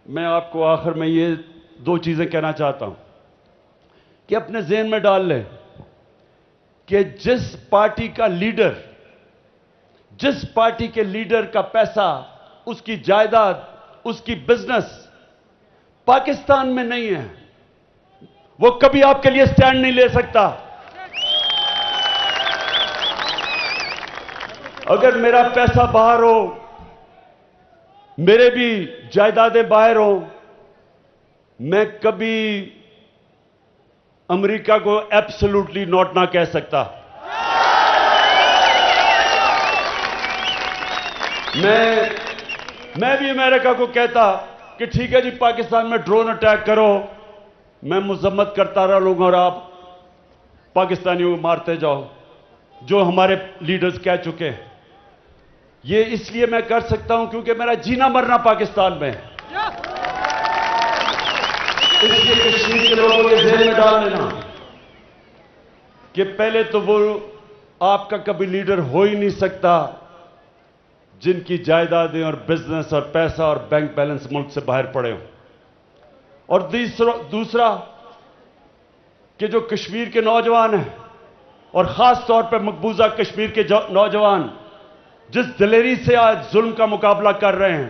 میں آپ کو آخر میں یہ دو چیزیں کہنا چاہتا ہوں کہ اپنے ذہن میں ڈال لیں کہ جس پارٹی کے لیڈر کا پیسہ، اس کی جائیداد، اس کی بزنس پاکستان میں نہیں ہے، وہ کبھی آپ کے لیے سٹینڈ نہیں لے سکتا۔ اگر میرا پیسہ باہر ہو، میرے بھی جائیدادیں باہر ہوں، میں کبھی امریکہ کو ایبسولوٹلی ناٹ نہ کہہ سکتا۔ میں بھی امریکہ کو کہتا کہ ٹھیک ہے جی، پاکستان میں ڈرون اٹیک کرو، میں مذمت کرتا رہوں گا اور آپ پاکستانیوں کو مارتے جاؤ، جو ہمارے لیڈرز کہہ چکے ہیں۔ یہ اس لیے میں کر سکتا ہوں کیونکہ میرا جینا مرنا پاکستان میں ہے۔ اس لیے کشمیر کے لوگوں کے ذہن میں ڈال لینا کہ پہلے تو وہ آپ کا کبھی لیڈر ہو ہی نہیں سکتا جن کی جائیدادیں اور بزنس اور پیسہ اور بینک بیلنس ملک سے باہر پڑے ہوں۔ اور دوسرا کہ جو کشمیر کے نوجوان ہیں اور خاص طور پہ مقبوضہ کشمیر کے نوجوان جس دلیری سے آج ظلم کا مقابلہ کر رہے ہیں،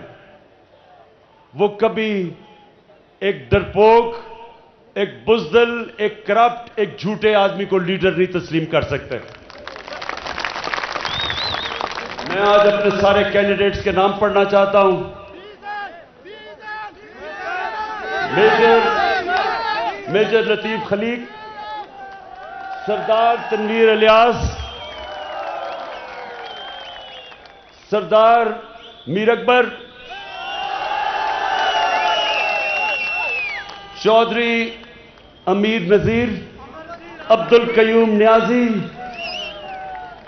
وہ کبھی ایک ڈرپوک، ایک بزدل، ایک کرپٹ، ایک جھوٹے آدمی کو لیڈر نہیں تسلیم کر سکتے۔ میں آج اپنے سارے کینڈیڈیٹس کے نام پڑھنا چاہتا ہوں۔ میجر لطیف خلیق، سردار تنویر الیاس، سردار میر اکبر، چودھری امیر نذیر، عبد القیوم نیازی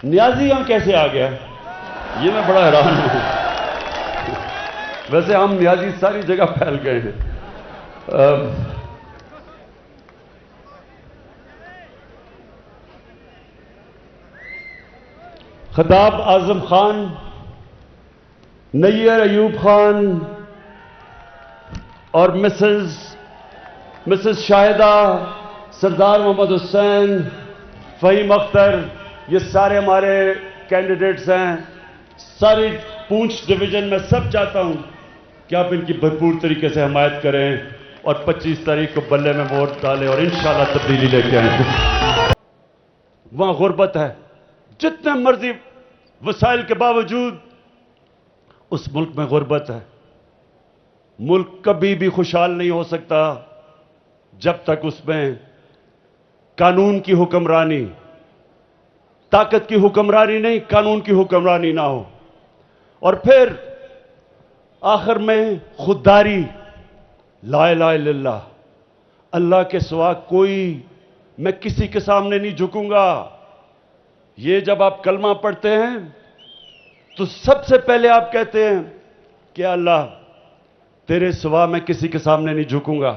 یہاں کیسے آ گیا؟ یہ میں بڑا حیران ہوں۔ ویسے ہم نیازی ساری جگہ پھیل گئے ہیں۔ خطاب اعظم خان، نیر ایوب خان اور مسز شاہدہ، سردار محمد حسین، فہیم اختر، یہ سارے ہمارے کینڈیڈیٹس ہیں۔ ساری پونچھ ڈویژن میں سب چاہتا ہوں کہ آپ ان کی بھرپور طریقے سے حمایت کریں اور 25 تاریخ کو بلے میں ووٹ ڈالیں اور انشاءاللہ تبدیلی لے کے آئیں۔ وہاں غربت ہے، جتنے مرضی وسائل کے باوجود اس ملک میں غربت ہے۔ ملک کبھی بھی خوشحال نہیں ہو سکتا جب تک اس میں قانون کی حکمرانی، طاقت کی حکمرانی نہیں، قانون کی حکمرانی نہ ہو۔ اور پھر آخر میں خودداری، لا الہ الا اللہ، اللہ کے سوا میں کسی کے سامنے نہیں جھکوں گا۔ یہ جب آپ کلمہ پڑھتے ہیں تو سب سے پہلے آپ کہتے ہیں کہ اللہ تیرے سوا میں کسی کے سامنے نہیں جھکوں گا۔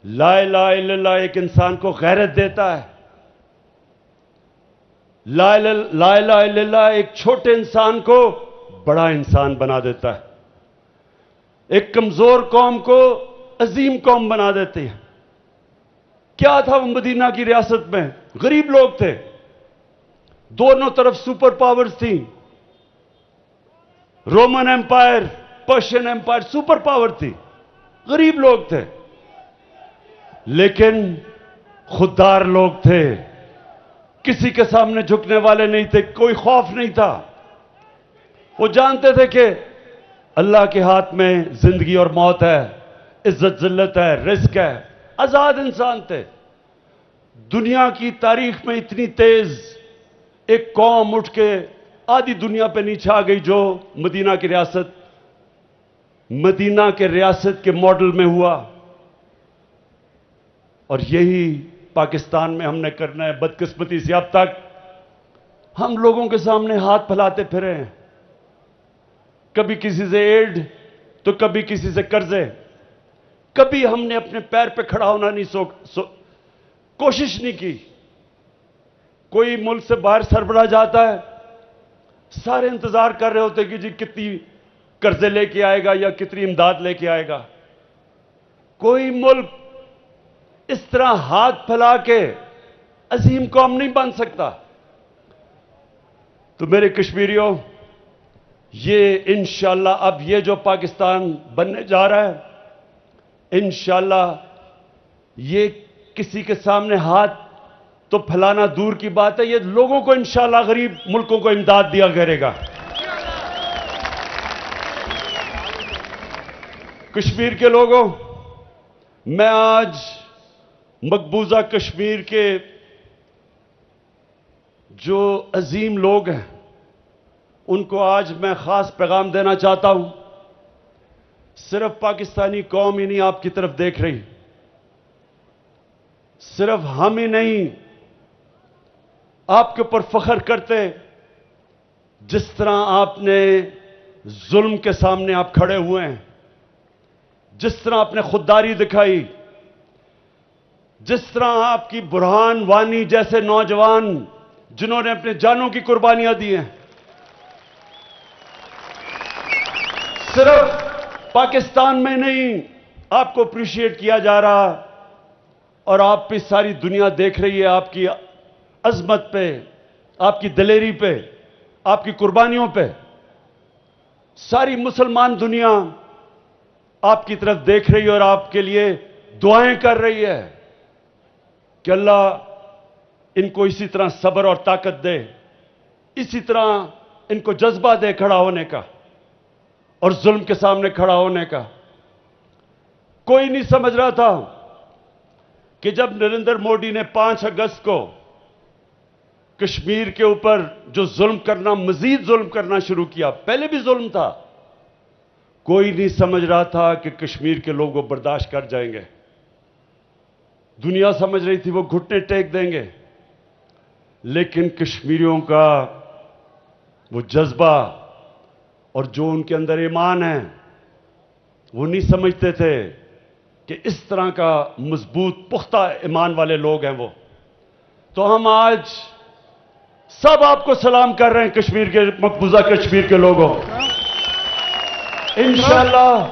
لا الہ الا اللہ ایک انسان کو غیرت دیتا ہے۔ لا الہ الا اللہ ایک چھوٹے انسان کو بڑا انسان بنا دیتا ہے، ایک کمزور قوم کو عظیم قوم بنا دیتی ہے۔ کیا تھا وہ مدینہ کی ریاست میں؟ غریب لوگ تھے، دونوں طرف سپر پاورز تھیں، Roman empire, Persian empire, super power تھی، غریب لوگ تھے لیکن خوددار لوگ تھے، کسی کے سامنے جھکنے والے نہیں تھے، کوئی خوف نہیں تھا۔ وہ جانتے تھے کہ اللہ کے ہاتھ میں زندگی اور موت ہے، عزت ذلت ہے، رزق ہے، آزاد انسان تھے۔ دنیا کی تاریخ میں اتنی تیز ایک قوم اٹھ کے آدھی دنیا پہ نیچے آ گئی جو مدینہ کے ریاست کے ماڈل میں ہوا، اور یہی پاکستان میں ہم نے کرنا ہے۔ بدقسمتی سے اب تک ہم لوگوں کے سامنے ہاتھ پھیلاتے پھرے ہیں، کبھی کسی سے ایڈ تو کبھی کسی سے قرضے، کبھی ہم نے اپنے پیر پہ کھڑا ہونا نہیں کوشش نہیں کی۔ کوئی ملک سے باہر سربراہ جاتا ہے، سارے انتظار کر رہے ہوتے کہ جی کتنی قرضے لے کے آئے گا یا کتنی امداد لے کے آئے گا. کوئی ملک اس طرح ہاتھ پھیلا کے عظیم قوم نہیں بن سکتا. تو میرے کشمیریوں، یہ انشاءاللہ اب یہ جو پاکستان بننے جا رہا ہے، انشاءاللہ یہ کسی کے سامنے ہاتھ تو پھیلانا دور کی بات ہے، یہ لوگوں کو انشاءاللہ غریب ملکوں کو امداد دیا کرے گا. کشمیر کے لوگوں، میں آج مقبوضہ کشمیر کے جو عظیم لوگ ہیں ان کو آج میں خاص پیغام دینا چاہتا ہوں. صرف پاکستانی قوم ہی نہیں آپ کی طرف دیکھ رہی، صرف ہم ہی نہیں آپ کے اوپر فخر کرتے. جس طرح آپ نے ظلم کے سامنے آپ کھڑے ہوئے ہیں، جس طرح آپ نے خودداری دکھائی، جس طرح آپ کی برہان وانی جیسے نوجوان جنہوں نے اپنے جانوں کی قربانیاں دی ہیں، صرف پاکستان میں نہیں آپ کو اپریشیٹ کیا جا رہا، اور آپ پہ ساری دنیا دیکھ رہی ہے آپ کی عظمت پہ، آپ کی دلیری پہ، آپ کی قربانیوں پہ. ساری مسلمان دنیا آپ کی طرف دیکھ رہی ہے اور آپ کے لیے دعائیں کر رہی ہے کہ اللہ ان کو اسی طرح صبر اور طاقت دے، اسی طرح ان کو جذبہ دے کھڑا ہونے کا اور ظلم کے سامنے کھڑا ہونے کا. کوئی نہیں سمجھ رہا تھا کہ جب نریندر مودی نے 5 اگست کو کشمیر کے اوپر جو ظلم کرنا، مزید ظلم کرنا شروع کیا، پہلے بھی ظلم تھا، کوئی نہیں سمجھ رہا تھا کہ کشمیر کے لوگ وہ برداشت کر جائیں گے. دنیا سمجھ رہی تھی وہ گھٹنے ٹیک دیں گے، لیکن کشمیریوں کا وہ جذبہ اور جو ان کے اندر ایمان ہے، وہ نہیں سمجھتے تھے کہ اس طرح کا مضبوط پختہ ایمان والے لوگ ہیں وہ. تو ہم آج سب آپ کو سلام کر رہے ہیں کشمیر کے، مقبوضہ کشمیر کے لوگوں. انشاءاللہ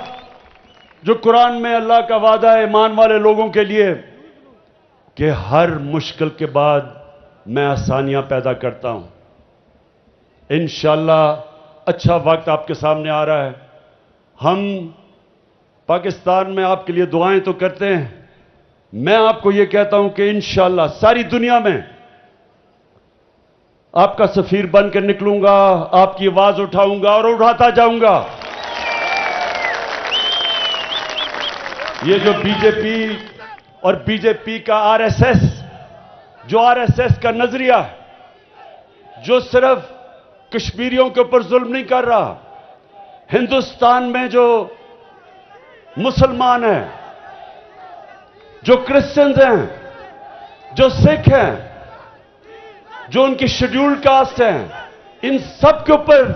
جو قرآن میں اللہ کا وعدہ ہے ایمان والے لوگوں کے لیے کہ ہر مشکل کے بعد میں آسانیاں پیدا کرتا ہوں. انشاءاللہ اچھا وقت آپ کے سامنے آ رہا ہے. ہم پاکستان میں آپ کے لیے دعائیں تو کرتے ہیں، میں آپ کو یہ کہتا ہوں کہ انشاءاللہ ساری دنیا میں آپ کا سفیر بن کر نکلوں گا، آپ کی آواز اٹھاؤں گا اور اٹھاتا جاؤں گا. یہ جو بی جے پی اور بی جے پی کا آر ایس ایس، جو آر ایس ایس کا نظریہ جو صرف کشمیریوں کے اوپر ظلم نہیں کر رہا، ہندوستان میں جو مسلمان ہیں، جو کرسچنز ہیں، جو سکھ ہیں، جو ان کی شیڈیولڈ کاسٹ ہیں، ان سب کے اوپر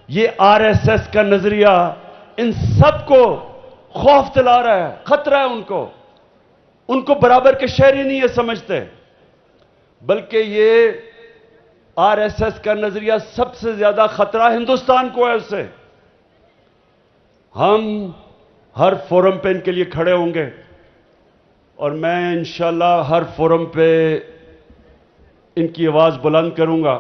یہ آر ایس ایس کا نظریہ ان سب کو خوف دلا رہا ہے، خطرہ ہے ان کو برابر کے شہری نہیں یہ سمجھتے، بلکہ یہ آر ایس ایس کا نظریہ سب سے زیادہ خطرہ ہندوستان کو ہے. اس سے ہم ہر فورم پہ ان کے لیے کھڑے ہوں گے، اور میں انشاءاللہ ہر فورم پہ ان کی آواز بلند کروں گا.